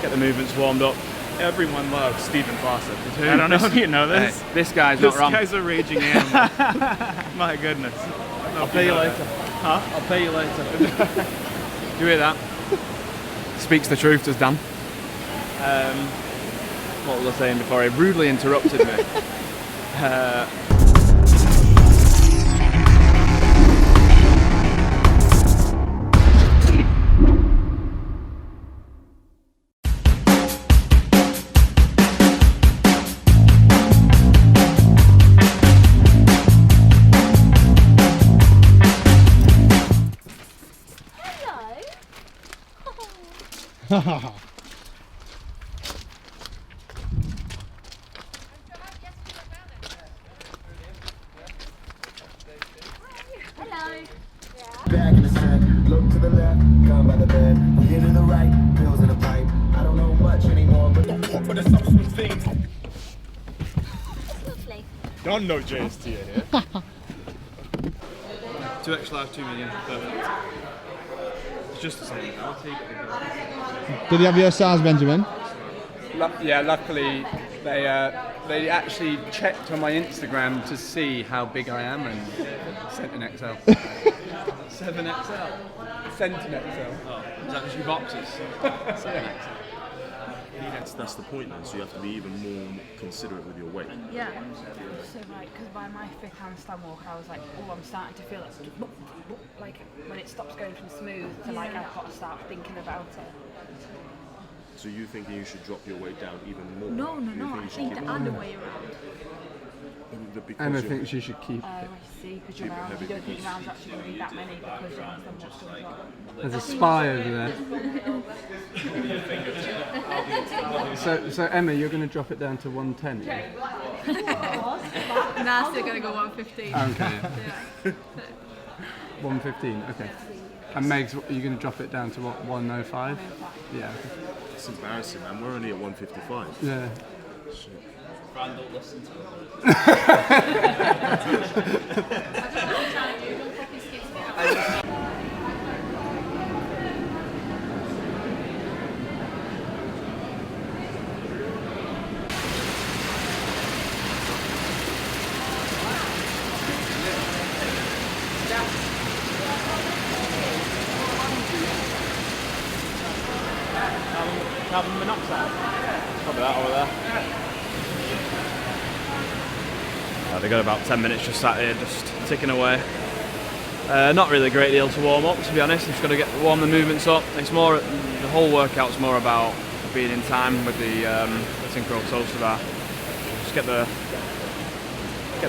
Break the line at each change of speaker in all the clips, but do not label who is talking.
get the movements warmed up.
Everyone loves Stephen Fawcett.
I don't know if you know this.
Hey,
this guy's not wrong.
This guy's a raging animal. My goodness.
I'll pay you later.
Huh?
I'll pay you later. Do you hear that? Speaks the truth, does Dan. What was I saying before? He rudely interrupted me.
Hello.
Back in the set, look to the left, come by the bed, here to the right, pills in a pipe. I don't know much anymore, but for the substance things.
It's lovely.
Don't know JST in here.
2x large, 2 medium, perfect. It's just the same. I'll take it.
Did he have your size, Benjamin?
Yeah, luckily they actually checked on my Instagram to see how big I am and sent an XL.
7XL.
Sent an XL.
Oh, is that just your boxes? 7XL.
That's the point then, so you have to be even more considerate with your weight.
Yeah, so like, because by my fifth handstand walk I was like, oh, I'm starting to feel it, like when it stops going from smooth to like I've got to start thinking about it.
So you thinking you should drop your weight down even more?
No, I
you
think the other way around.
And I think she should keep
I see, because you're round, you don't think round's actually going to be that many because your handstand walk's going to drop.
There's a spy over there. So Emma, you're going to drop it down to 110?
Nah, still going to go 115.
Okay. 115, okay. And Megs, are you going to drop it down to what, 105? Yeah.
It's embarrassing, man. We're only at 155.
Yeah.
Shit.
Randall, listen to carbon monoxide. Probably that over there. They got about 10 minutes just sat here, just ticking away. Not really a great deal to warm up, to be honest. Just got to warm the movements up. It's more, the whole workout's more about being in time with the synchro toaster bar. Just get the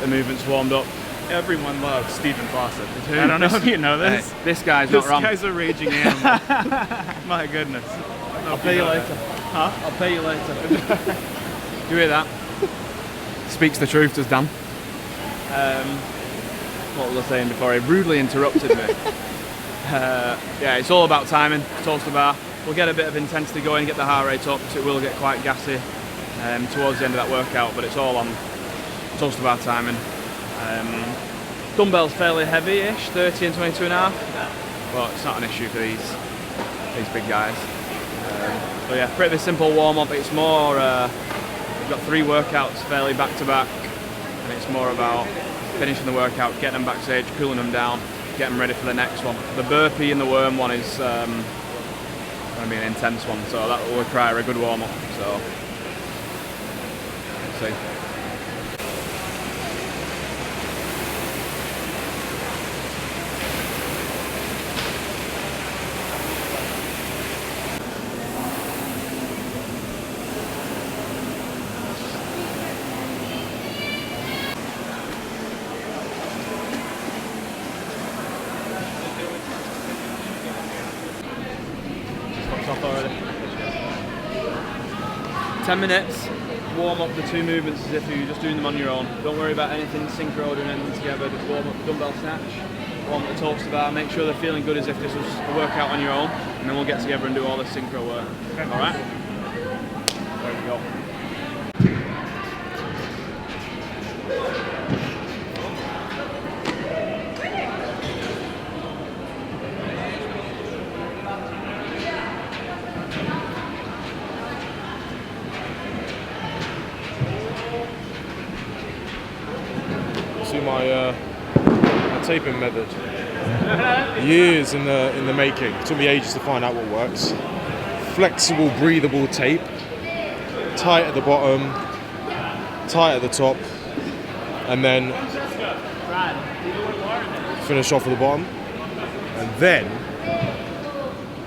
movements warmed up.
Everyone loves Stephen Fawcett.
I don't know if you know this.
Hey,
this guy's not wrong.
This guy's a raging animal. My goodness.
I'll pay you later.
Huh?
I'll pay you later. Do you hear that? Speaks the truth, does Dan. What was I saying before? He rudely interrupted me. Yeah, it's all about timing. Toaster bar. We'll get a bit of intensity going, get the heart rate up, so it will get quite gassy towards the end of that workout, but it's all on toaster bar timing. Dumbbells fairly heavy-ish, 30 and 22.5, but it's not an issue for these big guys. So yeah, pretty simple warm-up. It's more, we've got 3 workouts fairly back-to-back, and it's more about finishing the workout, getting them backstage, cooling them down, getting them ready for the next one. The burpee and the worm one is going to be an intense one, so that will require a good warm-up. So, let's see. Already. 10 minutes, warm up the 2 movements as if you're just doing them on your own. Don't worry about anything synchro, doing anything together, just warm up the dumbbell snatch, warm up the toaster bar, make sure they're feeling good as if this was a workout on your own, and then we'll get together and do all the synchro work. Alright? There we go.
my taping method. Years in the making. It took me ages to find out what works. Flexible, breathable tape. Tight at the bottom, tight at the top, and then finish off at the bottom. And then...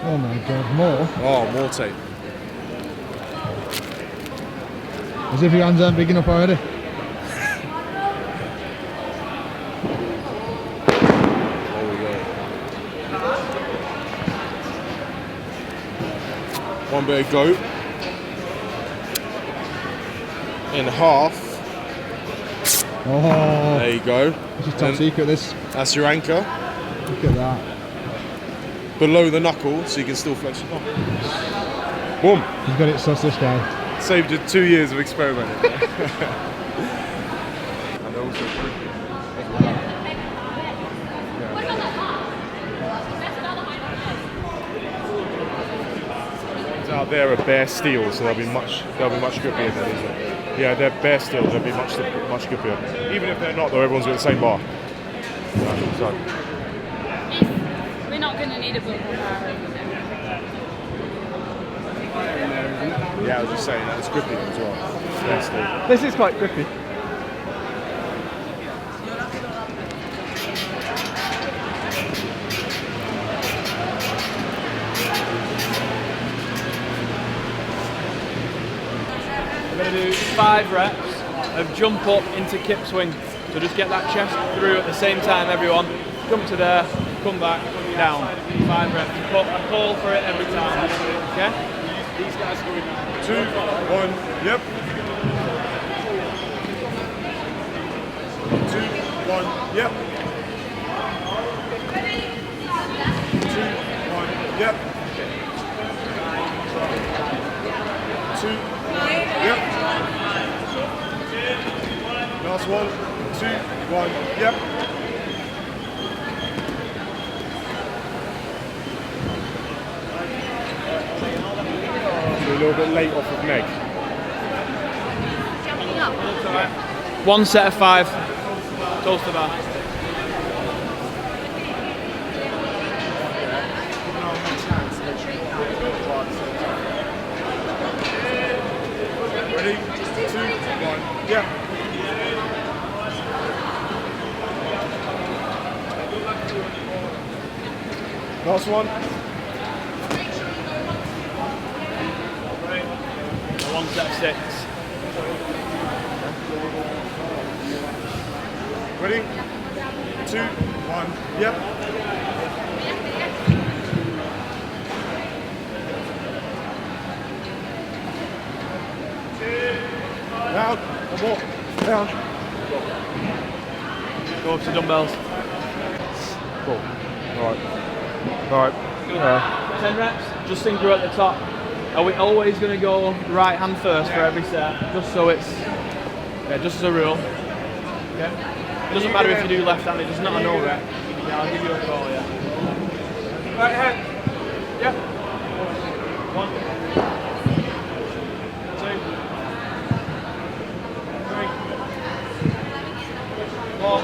Oh my god, more?
Oh, more tape.
As if your hands aren't big enough already.
There we go. One bit of goat. In half.
Oh.
There you go.
This is top secret, this.
That's your anchor.
Look at that.
Below the knuckle, so you can still flex your palm. Boom.
He's got it sus, this guy.
Saved you 2 years of experimenting. And also out there are bare steel, so they'll be much grippier than these. Yeah, they're bare steel. They'll be much grippier. Even if they're not, though, everyone's got the same bar. So.
We're not going to need a bubble bar.
Yeah, I was just saying that's grippy as well. Bare steel.
This is quite grippy.
We're going to do 5 reps of jump up into kip swing. So just get that chest through at the same time, everyone. Jump to there, come back, down. 5 reps. Call for it every time. Okay? These guys are going
2, 1, yep. 2, 1, yep. 2, 1, yep. 2, yep. Last one. 2, 1, yep. So a little bit late off of leg.
Jumping up.
1 set of 5. Toast the bar.
Ready? 2, 1, yep. Last one.
1 set of 6.
Ready? 2, 1, yep. Down, one more, down.
Go up to dumbbells.
Cool. Alright.
10 reps, just think you're at the top. Are we always going to go right hand first for every set? Just so it's, just as a rule. Okay? It doesn't matter if you do left handed, it's not a no rep. Yeah, I'll give you a call, yeah. Right hand. Yeah. 1, 2, 3, 4.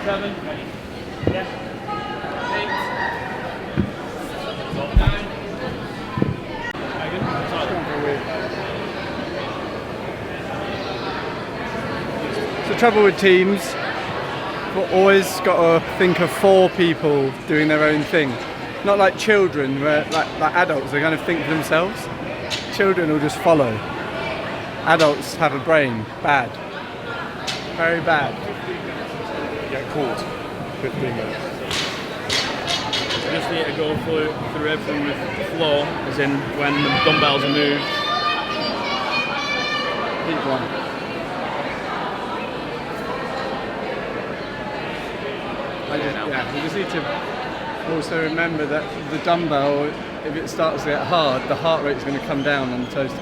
7, yeah, 8, 9.
It's the trouble with teams. We've always got to think of 4 people doing their own thing. Not like children, where like adults, they kind of think for themselves. Children will just follow. Adults have a brain. Bad. Very bad.
Get called. 15 minutes.
You just need to go through everything with flow, as in when the dumbbells are moved.
Keep one. We just need to also remember that the dumbbell, if it starts to get hard, the heart rate is going to come down on the toaster.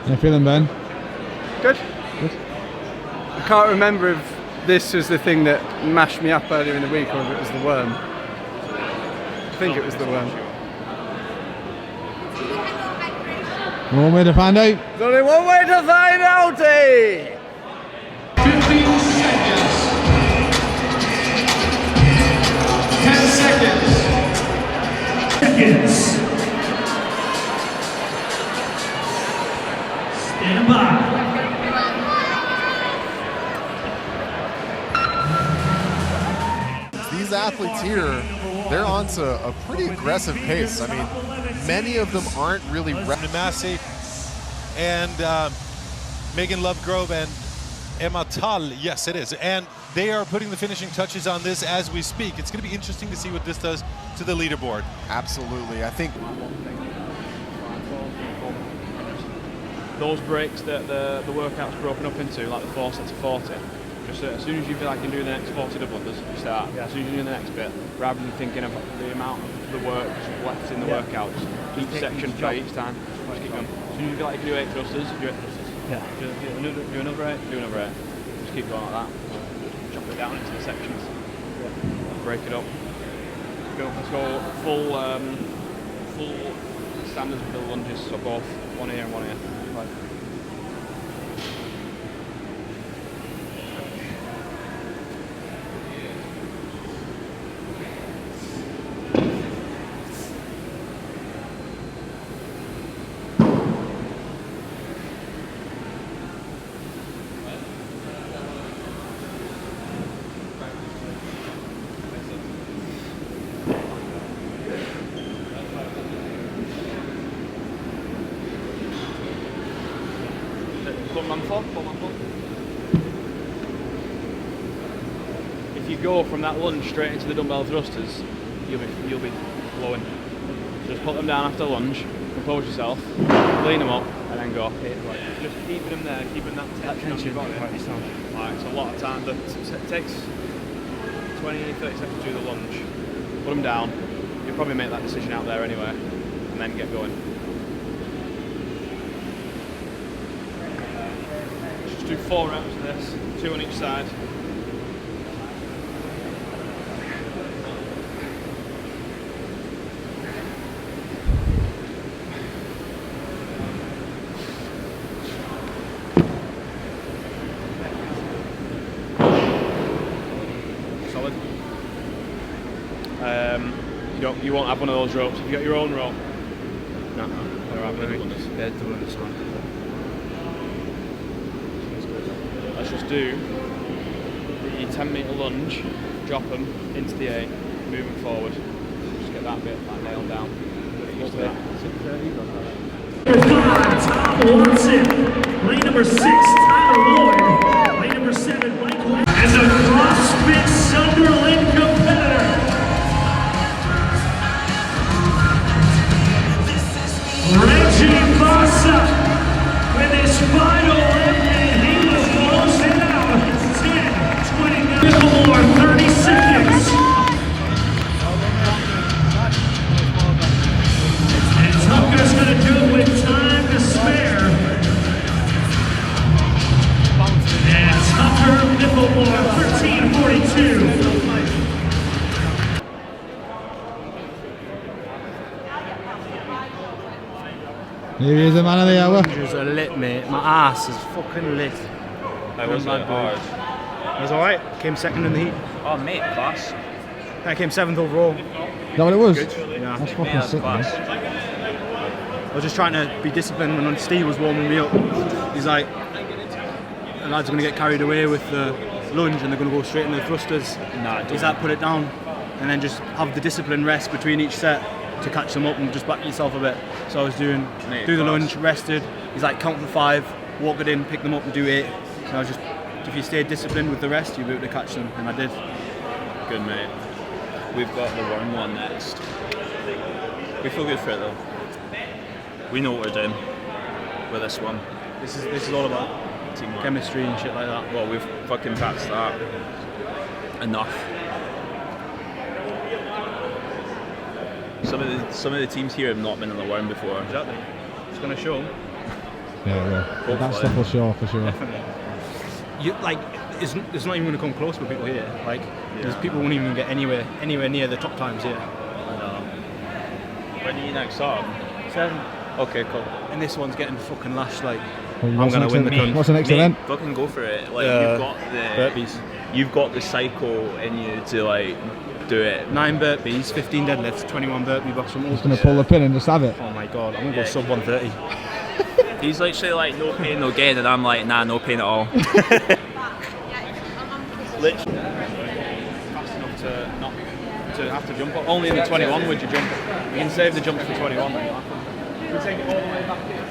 How you feeling, Ben?
Good.
Good.
can't remember if this was the thing that mashed me up earlier in the week or if it was the worm. I think it was the worm.
One way to find out.
There's only one way to find out, eh?
15 seconds. 10 seconds. Stand by.
These athletes here, they're on to a pretty aggressive pace. I mean, many of them aren't really
Massey and Megan Lovegrove and Emma Tull. Yes, it is. And they are putting the finishing touches on this as we speak. It's going to be interesting to see what this does to the leaderboard.
Absolutely. I think
those breaks that the workout's broken up into, like the 4 sets of 40, just as soon as you feel like you can do the next 40 double-unders, you start. As soon as you do the next bit, rather than thinking of the amount of the work left in the workout, just each section for each time, just keep going. As soon as you feel like you can do 8 thrusters, do 8 thrusters. Yeah. Do another 8, do another 8. Just keep going like that. Chop it down into the sections. Break it up. Let's go full standards with the lunges, so both one here and one here. Right. If you go from that lunge straight into the dumbbell thrusters, you'll be blowing. So just put them down after lunge, compose yourself, clean them up, and then go. Just keeping them there, keeping that tension on your body. It's a lot of time. It takes 20-30 seconds to do the lunge. Put them down. You'll probably make that decision out there anyway, and then get going. Just do 4 reps of this, 2 on each side. Solid. You won't have one of those ropes. Have you got your own rope? No. Alright, maybe. Yeah, do this one. Let's just do the 10-meter lunge, drop them into the 8, moving forward. Just get that bit nailed down. Get used to that.
Number 5, Tom Watson. Lane number 6, Tyler Lloyd. Lane number 7, Michael. As a CrossFit Sunderland competitor. Reggie Fossa with his final lap, and he will close it out. 10, 20 more, 30 seconds. And Tucker's going to do it with time to spare. And Tucker Nipplemore, 13:42.
Here he is, the man of the hour.
Lunges are lit, mate. My ass is fucking lit.
How was it hard?
It was alright. Came second in the heat.
Oh, mate, class.
I came 7th overall.
Is that what it was?
Yeah.
That's fucking sick, man.
I was just trying to be disciplined when Steve was warming me up. He's like, the lads are going to get carried away with the lunge and they're going to go straight into the thrusters. He's like, put it down and then just have the discipline rest between each set to catch them up and just back yourself a bit. So I was do the lunge, rested. He's like, count for 5, walk it in, pick them up and do 8. So I was just, if you stay disciplined with the rest, you'll be able to catch them, and I did.
Good, mate. We've got the worm one next. We feel good for it though. We know what we're doing with this one.
This is all about
teamwork,
chemistry and shit like that.
Well, we've fucking practiced that enough. Some of the teams here have not been on the worm before.
Exactly. It's going to show them.
Yeah, it will. That stuff will show for sure.
Definitely. there's not even going to come close with people here. Like, people won't even get anywhere near the top times here.
I know. When are you next on?
7.
Okay, cool.
And this one's getting fucking lashed. Like,
Well,
I'm gonna win the cunt.
What's the next event?
Fucking go for it. Like
burpees.
You've got the cycle in you to like do it.
9 burpees, 15 deadlifts, 21 burpee box from
Just going to pull the pin and just have it.
Oh my god, I'm going to go sub 130.
He's literally like no pain, no gain, and I'm like nah, no pain at all.
Literally. Fast enough to not to have to jump up. Only in the 21 would you jump. You can save the jumps for 21 then. You take it all the way back here.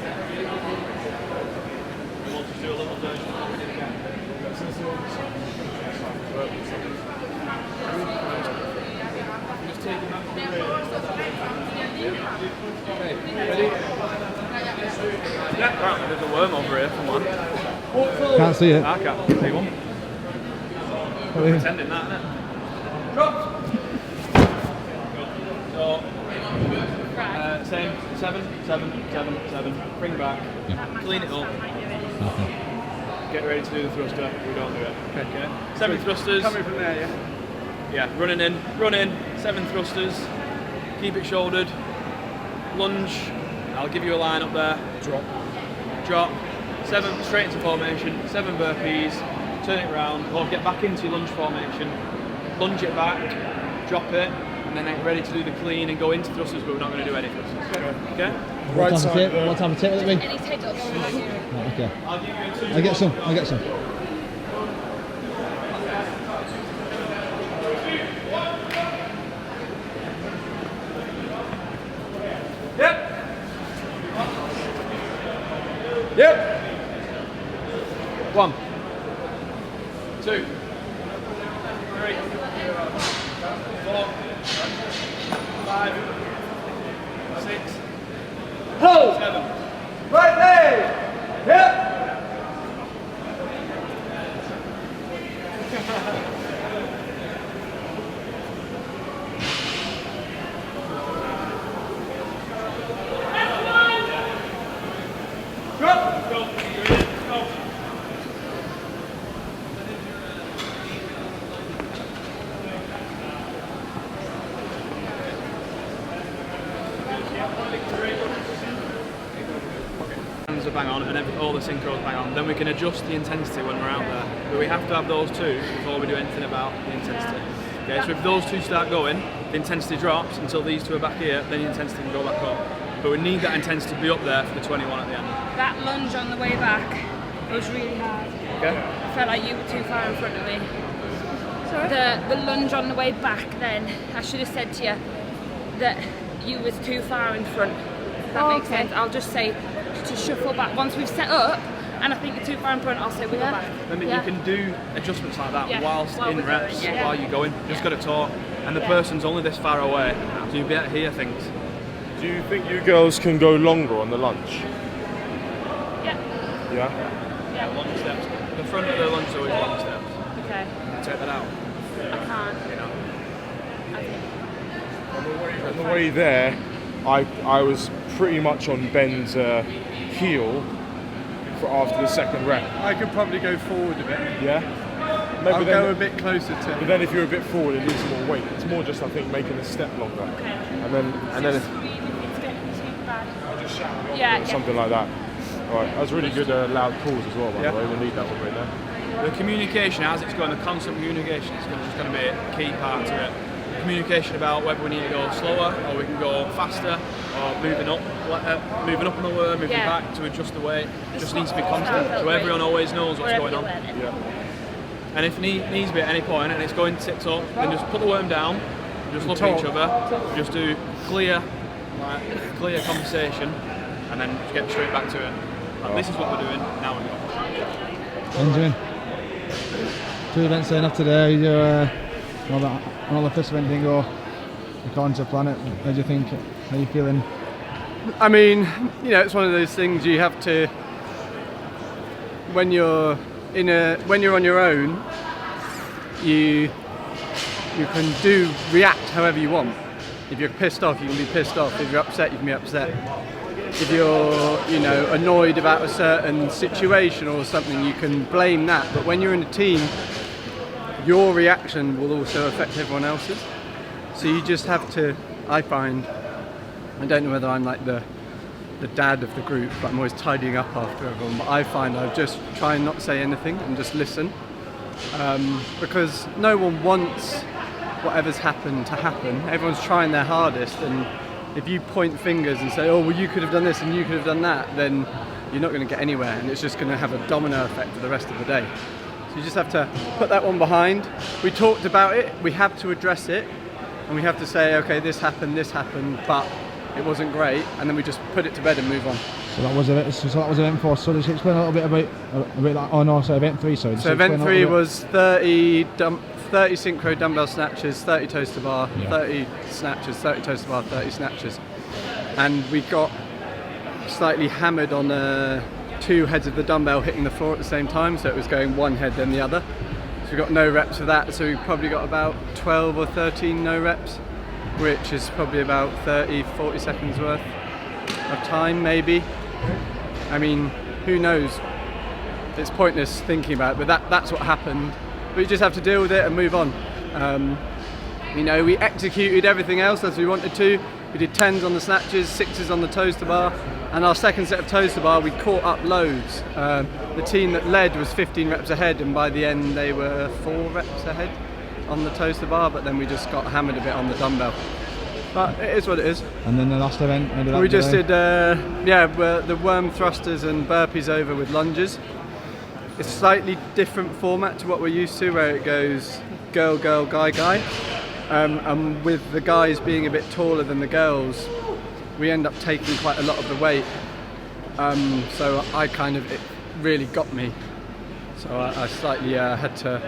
We'll just do a little version of it again. Just take it back. Okay, ready? Yeah, right, there's a worm over here, come on.
Can't see it.
I can't see one. Pretending that, innit? Drop! So, same, 7, 7, 7, 7, bring back, clean it up, get ready to do the thruster, we don't do it. Okay. 7 thrusters.
Coming from there, yeah?
Yeah, run in, 7 thrusters, keep it shouldered, lunge, I'll give you a line up there, drop, 7 straight into formation, 7 burpees, turn it round, or get back into your lunge formation, lunge it back, drop it, and then get ready to do the clean and go into thrusters, but we're not going to do any thrusters. Okay?
What type of tape will it be?
Any tape does.
Right, okay. I'll get some.
Yep. 1, 2, 3, 4, 5, 6, hold. 7. Right leg. Yep. Hands are bang on and all the synchros bang on. Then we can adjust the intensity when we're out there. But we have to have those two before we do anything about the intensity. Okay, so if those two start going, the intensity drops until these two are back here, then the intensity can go back up. But we need that intensity to be up there for the 21 at the end.
That lunge on the way back, it was really hard.
Okay.
I felt like you were too far in front of me. Sorry? The lunge on the way back then, I should have said to you that you was too far in front. Does that make sense? I'll just say to shuffle back. Once we've set up, and I think you're too far in front, I'll say we go back.
I mean, you can do adjustments like that whilst
While
in
we're
reps,
going,
while you're going. Just got to talk. And the person's only this far away, so you'll be able to hear things.
Do you think you girls can go longer on the lunge?
Yeah.
Yeah?
Yeah, long steps. The front of the lunge is always long steps.
Okay.
Take that out.
I can't.
You know.
On the way there, I was pretty much on Ben's heel for after the second rep.
I could probably go forward a bit.
Yeah?
I'll go a bit closer to.
But then if you're a bit forward, it needs more weight. It's more just, I think, making the step longer.
Okay.
And then
It's getting too bad.
just shout
Yeah.
something like that. All right, that was really good loud calls as well, by the way. We'll need that one right there.
The communication, as it's going, the constant communication is just going to be a key part to it. Communication about whether we need to go slower or we can go faster or moving up on the worm, moving back to adjust the weight. It just needs to be constant, so everyone always knows what's going on. And if needs be at any point and it's going tits up, then just put the worm down, just look at each other, just do clear conversation, and then just get straight back to it. Like, this is what we're doing, now we go.
Benjamin, 2 events saying after today, you're on all the first event didn't go according to plan. How do you think? How are you feeling?
I mean, you know, it's one of those things you have to, when you're on your own, you can react however you want. If you're pissed off, you can be pissed off. If you're upset, you can be upset. If you're, you know, annoyed about a certain situation or something, you can blame that. But when you're in a team, your reaction will also affect everyone else's. So you just have to, I find, I don't know whether I'm like the dad of the group, but I'm always tidying up after everyone, but I find I just try and not say anything and just listen. Because no one wants whatever's happened to happen. Everyone's trying their hardest, and if you point fingers and say, oh, well, you could have done this and you could have done that, then you're not going to get anywhere, and it's just going to have a domino effect for the rest of the day. So you just have to put that one behind. We talked about it, we have to address it, and we have to say, okay, this happened, but it wasn't great, and then we just put it to bed and move on.
So that was event 4. So just explain a little bit about that. Oh no, so event 3. Sorry.
So event 3 was 30 synchro dumbbell snatches, 30 toes to bar, 30 snatches, 30 toes to bar, 30 snatches, and we got slightly hammered on 2 heads of the dumbbell hitting the floor at the same time. So it was going one head then the other. So we got no reps for that. So we probably got about 12 or 13 no reps, which is probably about 30-40 seconds worth of time, maybe. I mean, who knows? It's pointless thinking about it, but that's what happened. We just have to deal with it and move on. You know, we executed everything else as we wanted to. We did 10s on the snatches, 6s on the toes to bar, and our second set of toes to bar, we caught up loads. The team that led was 15 reps ahead, and by the end they were 4 reps ahead on the toes to bar, but then we just got hammered a bit on the dumbbell. But it is what it is.
And then the last event,
we just did the worm thrusters and burpees over with lunges. It's a slightly different format to what we're used to, where it goes girl, girl, guy, guy. And with the guys being a bit taller than the girls, we end up taking quite a lot of the weight. So it really got me. So I slightly had to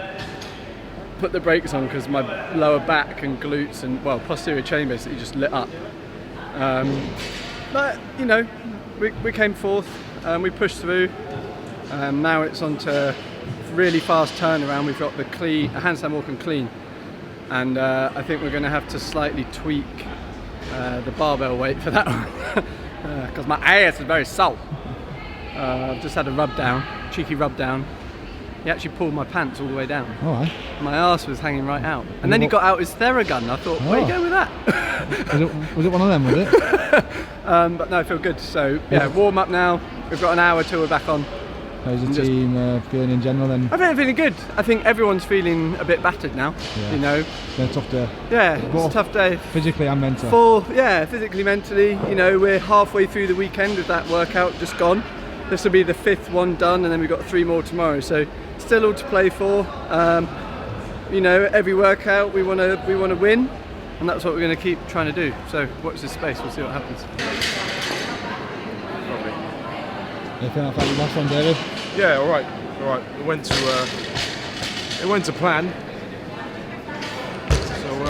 put the brakes on because my lower back and glutes and, well, posterior chain basically just lit up. But, you know, we came fourth, we pushed through. Now it's on to really fast turnaround. We've got the clean, handstand walk and clean. And I think we're going to have to slightly tweak the barbell weight for that one. Because my ass is very sore. I've just had a rub down, cheeky rub down. He actually pulled my pants all the way down.
All right.
My arse was hanging right out. And then he got out his Theragun. I thought, where are you going with that?
was it one of them, was it?
But no, I feel good. So, yeah, warm up now. We've got an hour till we're back on.
How's the team feeling in general then?
I think feeling good. I think everyone's feeling a bit battered now.
Yeah.
You know.
It's been a tough day.
Yeah, it's a tough day.
Physically and mentally.
Physically, mentally. You know, we're halfway through the weekend with that workout just gone. This will be the 5th one done, and then we've got 3 more tomorrow. So still all to play for. You know, every workout we want to win, and that's what we're going to keep trying to do. So watch this space. We'll see what happens.
Anything like that last one, David?
Yeah, all right. It went to plan. So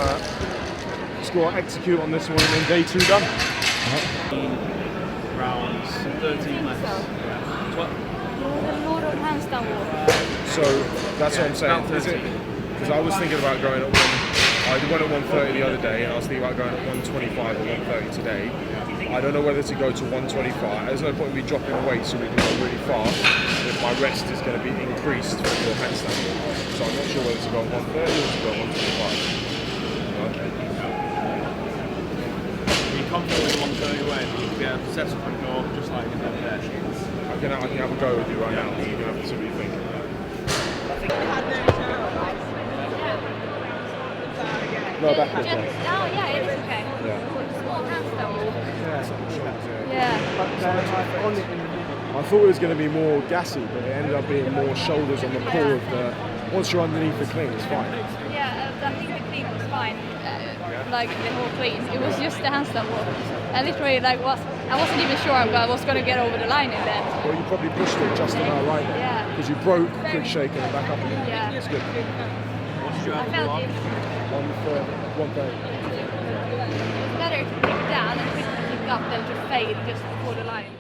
just go execute on this one, and then day 2 done.
Rounds, 13 left.
So that's what I'm saying. Because I was thinking about going at I went at 130 the other day, and I was thinking about going at 125 or 130 today. I don't know whether to go to 125. There's no point in me dropping the weight so we can go really fast if my rest is going to be increased for your handstand. So I'm not sure whether to go at 130 or to go at 125.
Are you confident with 130 weight? You'll be able to set up and go just like in that there.
I can have a go with you right now, so you can have to see what you think. No, back this way.
Oh yeah, it is okay. Small handstand walk.
I thought it was going to be more gassy, but it ended up being more shoulders on the core of the. Once you're underneath the clean, it's fine.
Yeah, I think the clean was fine. Like the whole clean. It was just the handstand walk. I literally I wasn't even sure I was going to get over the line in that.
Well, you probably pushed it just about right there.
Yeah.
Because you broke, quick shake, and back up again.
Yeah.
It's good.
I felt it.
130.
It's better to pick down and quickly pick up than to fade just before the line.